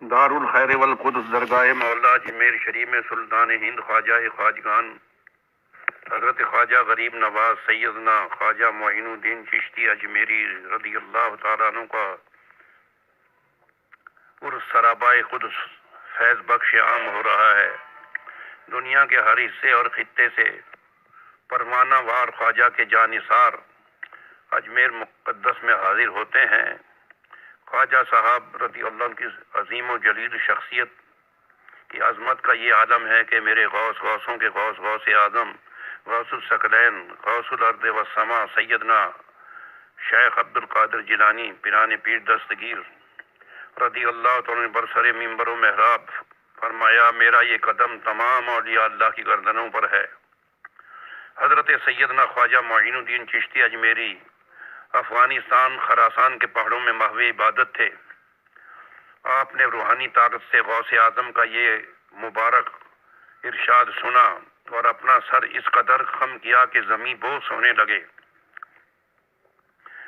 دار الخیر والقدس درگاہ مولا اجمیر شریف میں سلطان ہند خواجہ خواجگان حضرت خواجہ غریب نواز سیدنا خواجہ معین الدین چشتی اجمیری رضی اللہ تعالیٰ عنہ کا سرابائے قدس فیض بخش عام ہو رہا ہے۔ دنیا کے ہر حصے اور خطے سے پروانہ وار خواجہ کے جانثار اجمیر مقدس میں حاضر ہوتے ہیں۔ خواجہ صاحب رضی اللہ عنہ کی عظیم و جلیل شخصیت کی عظمت کا یہ عالم ہے کہ میرے غوث غوثوں کے غوث غوث اعظم غوث الثقلین غوث الارض والسماء سیدنا شیخ عبد القادر جیلانی پیران پیر دستگیر رضی اللہ تعالیٰ برسر منبر و محراب فرمایا، میرا یہ قدم تمام اولیاء اللہ کی گردنوں پر ہے۔ حضرت سیدنا خواجہ معین الدین چشتی اجمیری افغانستان خراسان کے پہاڑوں میں محو عبادت تھے۔ آپ نے روحانی طاقت سے غوث اعظم کا یہ مبارک ارشاد سنا اور اپنا سر اس قدر خم کیا کہ زمین بوس ہونے لگے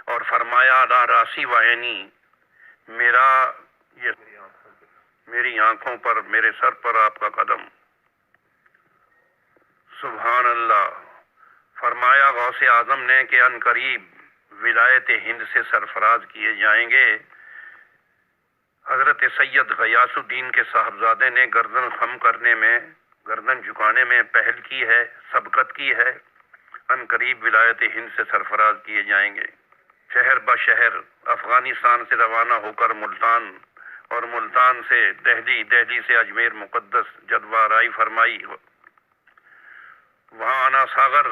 اور فرمایا، لا راسی وعینی، میری آنکھوں پر، میرے سر پر آپ کا قدم۔ سبحان اللہ۔ فرمایا غوث اعظم نے کہ ان قریب ولایت ہند سے سرفراز کیے جائیں گے۔ حضرت سید غیاث الدین کے صاحبزادے نے گردن خم کرنے میں، گردن جھکانے میں پہل کی ہے، سبقت کی ہے۔ ان قریب ولایت ہند سے سرفراز کیے جائیں گے۔ شہر بشہر افغانستان سے روانہ ہو کر ملتان اور ملتان سے دہلی، دہلی سے اجمیر مقدس جدوہ آرائی فرمائی۔ وہاں آنا ساگر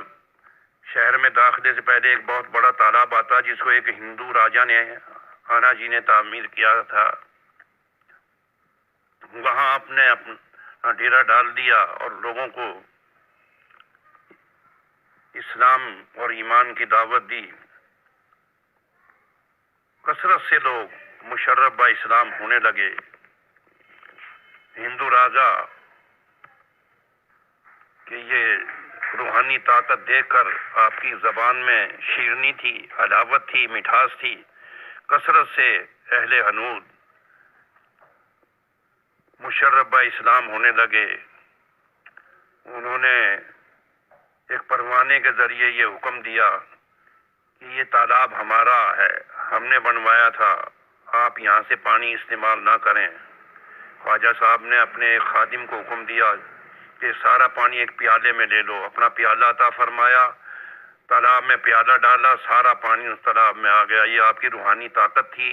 شہر میں داخلے سے پہلے ایک بہت بڑا تالاب آتا جس کو ایک ہندو راجا نے، آنا جی نے تعمیر کیا تھا۔ وہاں آپ نے اپنا ڈیرا ڈال دیا اور لوگوں کو اسلام اور ایمان کی دعوت دی۔ کثرت سے لوگ مشرف با اسلام ہونے لگے۔ ہندو راجا کہ یہ روحانی طاقت دیکھ کر آپ کی زبان میں شیرنی تھی، حلاوت تھی، مٹھاس تھی، کثرت سے اہل ہنود مشرف با اسلام ہونے لگے۔ انہوں نے ایک پروانے کے ذریعے یہ حکم دیا کہ یہ تالاب ہمارا ہے، ہم نے بنوایا تھا، آپ یہاں سے پانی استعمال نہ کریں۔ خواجہ صاحب نے اپنے ایک خادم کو حکم دیا کہ سارا پانی ایک پیالے میں لے لو۔ اپنا پیالہ عطا فرمایا، تالاب میں پیالہ ڈالا، سارا پانی اس تالاب میں آ گیا۔ یہ آپ کی روحانی طاقت تھی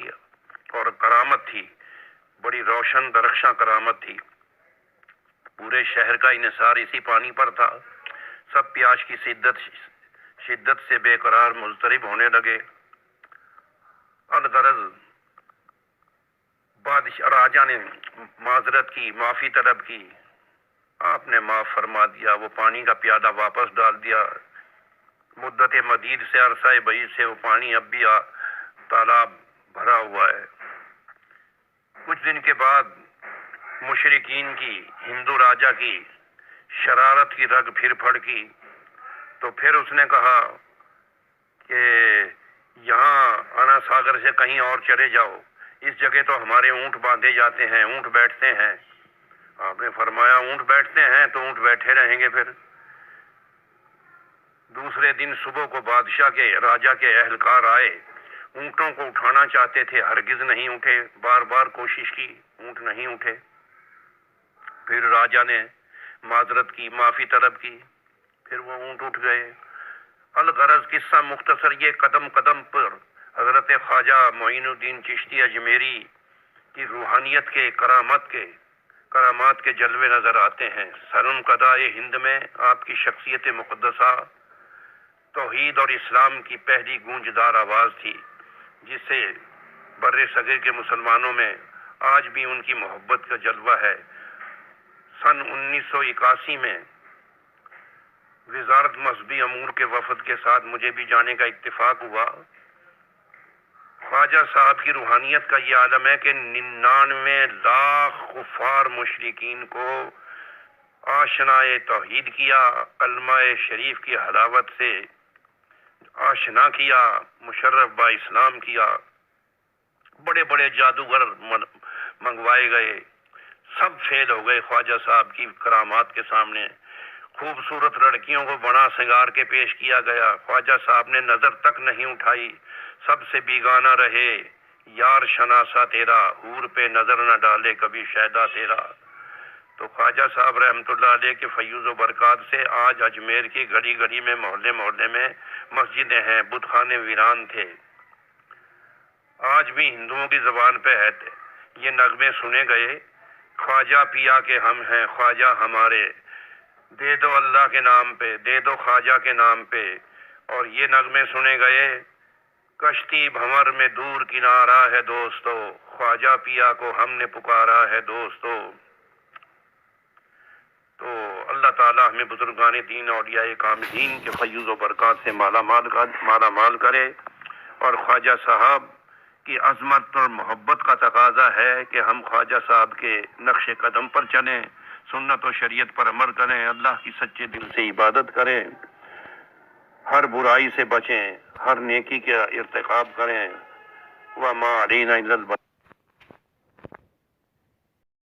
اور کرامت تھی، بڑی روشن درخشاں کرامت تھی۔ پورے شہر کا انحصار اسی پانی پر تھا۔ سب پیاس کی شدت سے بے قرار مضطرب ہونے لگے۔ الغرض بادشاہ راجا نے معذرت کی، معافی طلب کی، آپ نے معاف فرما دیا، وہ پانی کا پیالہ واپس ڈال دیا۔ مدت مدید سے، عرصہ بعید سے وہ پانی اب بھی تالاب بھرا ہوا ہے۔ کچھ دن کے بعد مشرکین کی، ہندو راجا کی شرارت کی رگ پھر پھڑکی، تو پھر اس نے کہا کہ یہاں آنا ساگر سے کہیں اور چلے جاؤ، اس جگہ تو ہمارے اونٹ باندھے جاتے ہیں، اونٹ بیٹھتے ہیں۔ آپ نے فرمایا اونٹ بیٹھتے ہیں تو اونٹ بیٹھے رہیں گے۔ پھر دوسرے دن صبح کو بادشاہ کے، راجا کے اہلکار آئے، اونٹوں کو اٹھانا چاہتے تھے، ہرگز نہیں اٹھے، بار بار کوشش کی، اونٹ نہیں اٹھے۔ پھر راجا نے معذرت کی، معافی طلب کی، پھر وہ اونٹ اٹھ گئے۔ الغرض قصہ مختصر یہ، قدم قدم پر حضرت خواجہ معین الدین چشتی اجمیری کی روحانیت کے، کرامات کے جلوے نظر آتے ہیں۔ سرم قضائے ہند میں آپ کی شخصیت مقدسہ توحید اور اسلام کی پہلی گونجدار آواز تھی، جس سے بر صغیر کے مسلمانوں میں آج بھی ان کی محبت کا جلوہ ہے۔ سن 1981 میں وزارت مذہبی امور کے وفد کے ساتھ مجھے بھی جانے کا اتفاق ہوا۔ خواجہ صاحب کی روحانیت کا یہ عالم ہے کہ 99 لاکھ کفار مشرکین کو آشنائے توحید کیا، کلمہ شریف کی حلاوت سے آشنا کیا، مشرف با اسلام کیا۔ بڑے بڑے جادوگر منگوائے گئے سب فیل ہو گئے خواجہ صاحب کی کرامات کے سامنے۔ خوبصورت لڑکیوں کو بنا سنگار کے پیش کیا گیا، خواجہ صاحب نے نظر تک نہیں اٹھائی، سب سے بیگانہ رہے، یار شناسا تیرا، حور پہ نظر نہ ڈالے کبھی شیدا تیرا۔ تو خواجہ صاحب رحمۃ اللہ علیہ کے فیوز و برکات سے آج اجمیر کی گلی گلی میں محلے محلے میں مسجدیں ہیں، بت خانے ویران تھے، آج بھی ہندوؤں کی زبان پہ ہے یہ نغمے سنے گئے، خواجہ پیا کے ہم ہیں خواجہ ہمارے، دے دو اللہ کے نام پہ، دے دو خواجہ کے نام پہ۔ اور یہ نغمے سنے گئے، کشتی بھنور میں دور کنارہ ہے دوستو، خواجہ پیا کو ہم نے پکارا ہے دوستو۔ تو اللہ تعالیٰ ہمیں بزرگان دین اولیاء کاملین کے فیوز و برکات سے مالا مال کرے، اور خواجہ صاحب کی عظمت اور محبت کا تقاضا ہے کہ ہم خواجہ صاحب کے نقش قدم پر چلیں، سنت و شریعت پر عمل کریں، اللہ کی سچے دل سے عبادت کریں، ہر برائی سے بچیں، ہر نیکی کا ارتکاب کریں۔ وَمَا عَلَيْنَا إِلَّا الْبَلَاغُ